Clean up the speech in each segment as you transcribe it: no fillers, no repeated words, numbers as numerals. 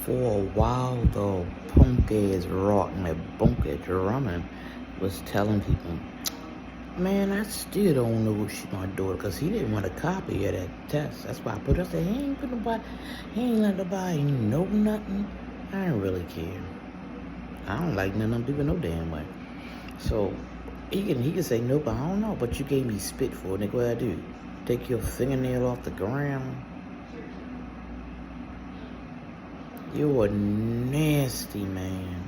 For a while, though, punk ass rock and that bunk ass drumming was telling people, man, I still don't know if she my daughter, because he didn't want a copy of that test. That's why I put up, said, he ain't let nobody know nothing. I don't really care. I don't like none of them people no damn way. So he can say no, but I don't know. But you gave me spit for it, nigga. What I do? Take your fingernail off the ground? You're a nasty man.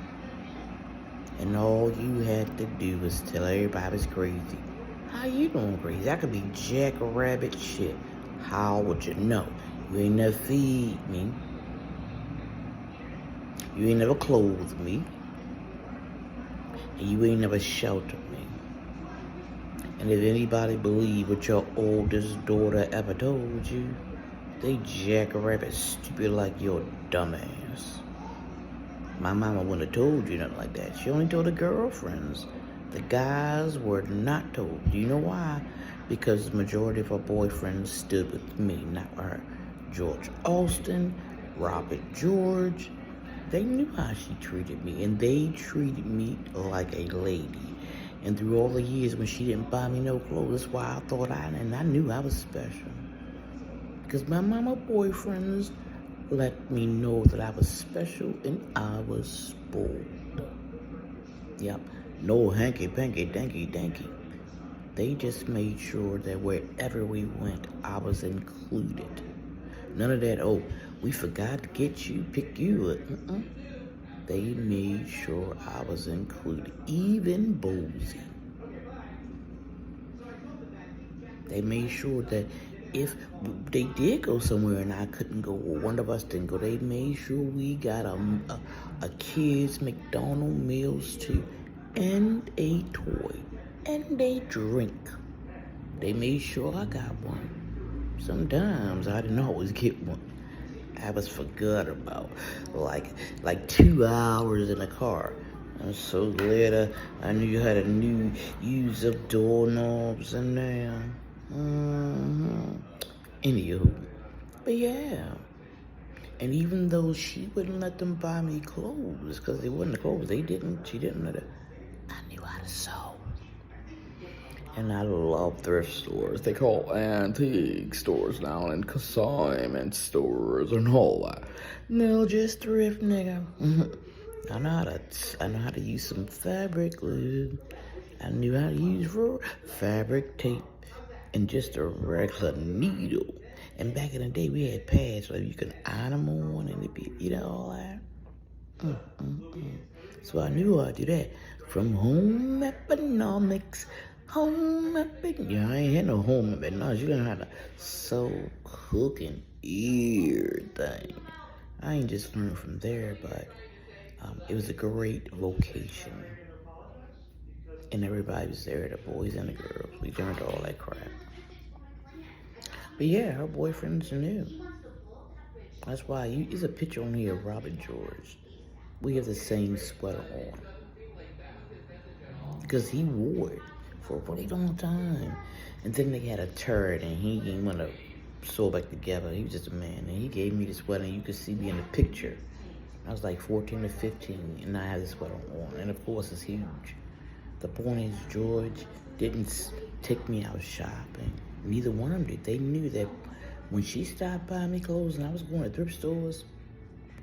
And all you had to do was tell everybody I was crazy. How you doing crazy? I could be jackrabbit shit. How would you know? You ain't never feed me. You ain't never clothed me. And you ain't never sheltered me. And if anybody believe what your oldest daughter ever told you, they jackrabbit stupid like your dumbass. My mama wouldn't have told you nothing like that. She only told her girlfriends. The guys were not told. Do you know why? Because the majority of her boyfriends stood with me, not her. George Austin, Robert George, they knew how she treated me, and they treated me like a lady. And through all the years when she didn't buy me no clothes, that's why I thought and I knew I was special. Because my mama boyfriends let me know that I was special and I was spoiled. Yep, no hanky-panky, danky-danky. They just made sure that wherever we went, I was included. None of that, oh, we forgot to get you, pick you up. They made sure I was included. Even Bozy. They made sure that if they did go somewhere and I couldn't go, or one of us didn't go, they made sure we got a kid's McDonald's meals too, and a toy, and a drink. They made sure I got one. Sometimes I didn't always get one. I was forgot about, like 2 hours in the car. And so later, I knew you had a new use of doorknobs in there. Anywho, but yeah. And even though she wouldn't let them buy me clothes, because they wasn't the clothes, she didn't let it. I knew how to sew. And I love thrift stores. They call antique stores now, and consignment stores and all that. No, just thrift, nigga. I know how to use some fabric glue. I knew how to use fabric tape and just a regular needle. And back in the day, we had pads so you could iron them on and it'd be, all that. So I knew how to do that. From home economics, I ain't had no home economics. You learn how to sew, cook, and everything. I ain't just learned from there, but it was a great location. And everybody was there, the boys and the girls. We learned all that crap. But yeah, her boyfriends knew. That's why there's a picture on here of Robert George. We have the same sweater on. Because he wore it for a really long time. And then they had a turd and he didn't want to sew back together. He was just a man. And he gave me the sweater and you could see me in the picture. I was like 14 or 15 and I had this sweater on. And of course it's huge. The point is George didn't take me out shopping. Neither one of them did. They knew that when she stopped buying me clothes and I was going to thrift stores,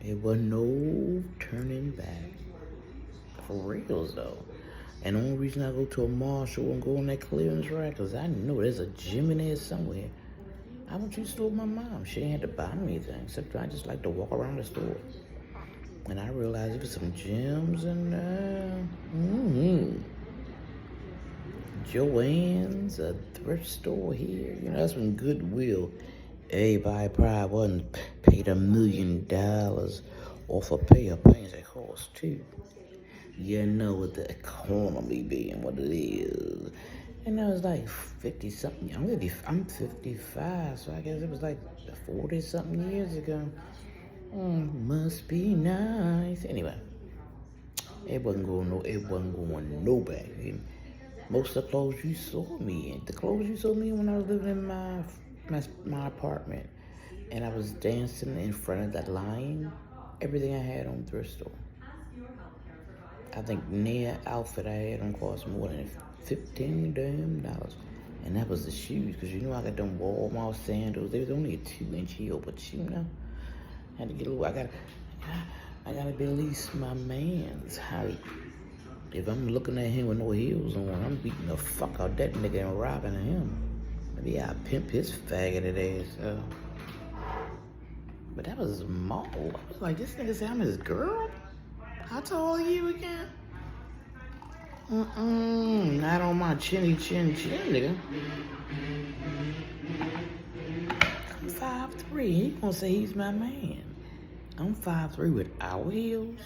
it was no turning back. For reals though. And the only reason I go to a Marshall and go on that clearance rack, because I know there's a gym in there somewhere. I went to the store with my mom. She ain't had to buy me anything, except I just like to walk around the store. And I realized there was some gyms in there. Joann's, a thrift store here. That's from Goodwill. Everybody probably wasn't paid $1 million off a pair of pants that cost too. You know what the economy being what it is. And I was like 50 something. I'm 55, so I guess it was like 40 something years ago. Must be nice. Anyway, it wasn't going no back. Most of the clothes you saw me in, when I was living in my apartment, and I was dancing in front of that lion, everything I had on thrift store. I think near outfit I had on cost more than $15 damn. And that was the shoes, because you know I got them Walmart sandals. They was only a 2-inch heel, but you know, I had to get a little, I gotta be at least my man's height. If I'm looking at him with no heels on, I'm beating the fuck out that nigga and robbing him. Maybe I pimp his faggoted ass up. But that was small. I was like, this nigga said I'm his girl? How tall are you again? Not on my chinny chin nigga. I'm 5'3". He gonna say he's my man. I'm 5'3" without heels.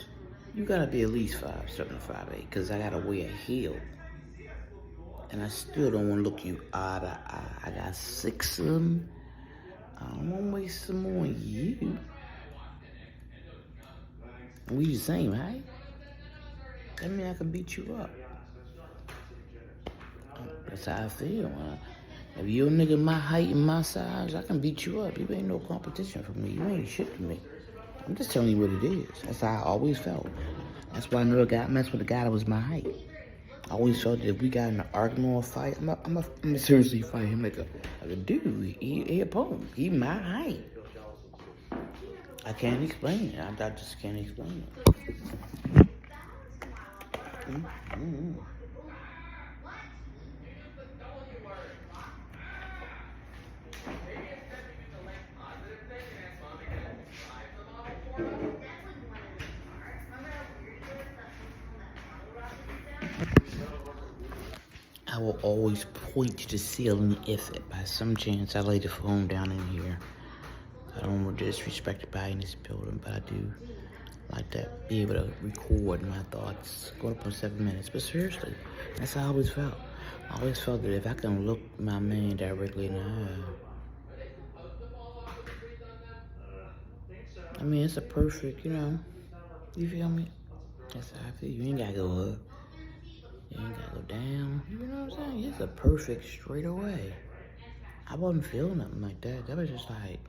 You gotta be at least 5'7" or 5'8", cause I gotta wear a heel. And I still don't wanna look you eye to eye. I got 6 of them. I don't wanna waste some more on you. We the same height. That means I can beat you up. That's how I feel. If you're a nigga my height and my size, I can beat you up. You ain't no competition for me. You ain't shit to me. I'm just telling you what it is. That's how I always felt. That's why I never got messed with a guy that was my height. I always felt that if we got in an argument or a fight, I'm seriously fight him like a dude. He a poem. He my height. I can't explain it. I just can't explain it. I will always point to the ceiling if by some chance I lay the phone down in here. I don't want to disrespect anybody in this building, but I do like to be able to record my thoughts. Go up on 7 minutes, but seriously, that's how I always felt. I always felt that if I can look my man directly in the eye, I mean, it's a perfect, you know, you feel me? That's how I feel. You ain't gotta go up. You ain't gotta go down. You know what I'm saying? It's a perfect straight away. I wasn't feeling nothing like that. That was just like,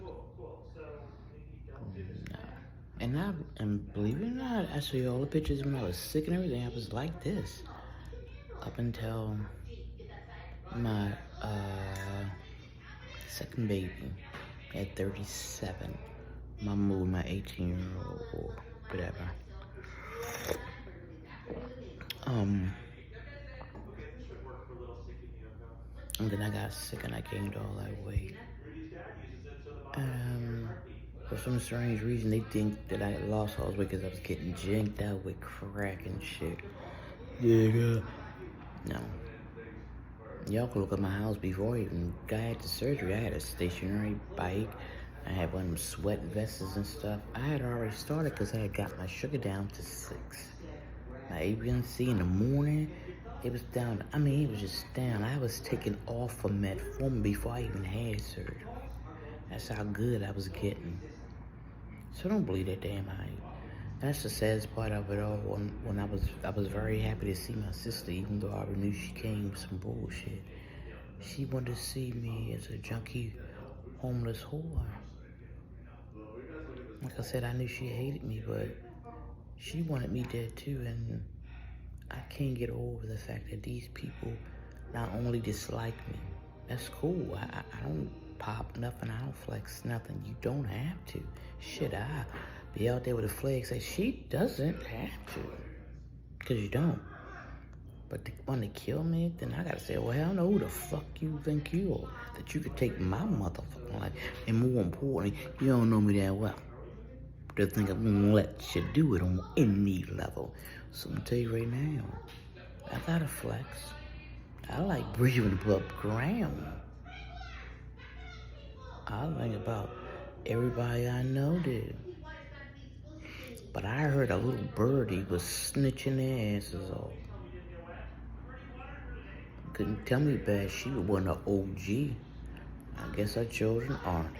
nah. And believe it or not, I show you all the pictures when I was sick and everything. I was like this up until my second baby at 37. My move, my 18-year-old or whatever. And then I got sick and I gained all that weight. For some strange reason, they think that I lost all this weight because I was getting janked out with crack and shit. Yeah. No. Y'all can look at my house before I even got the surgery. I had a stationary bike. I had one of them sweat vests and stuff. I had already started because I had got my sugar down to 6. My A1C in the morning, it was down. I mean, it was just down. I was taking off of metformin before I even had surgery. That's how good I was getting. So don't believe that damn hype. That's the saddest part of it all. When I was very happy to see my sister, even though I already knew she came with some bullshit. She wanted to see me as a junkie, homeless whore. Like I said, I knew she hated me, but she wanted me dead too, and I can't get over the fact that these people not only dislike me. That's cool. I don't pop nothing. I don't flex nothing. You don't have to. Shit, I be out there with a flag say she doesn't have to. Because you don't. But they want to kill me, then I gotta say, well, hell no, who the fuck you think you are? That you could take my motherfucking life. And more importantly, you don't know me that well. To think I'm gonna let you do it on any level. So I'm gonna tell you right now, I gotta flex. I like breathing above ground. I think about everybody I know did. But I heard a little birdie was snitching their asses off. Couldn't tell me bad she was one of OG. I guess our children aren't.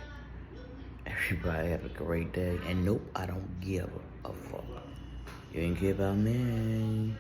Everybody have a great day. And nope, I don't give a fuck. You ain't care about me.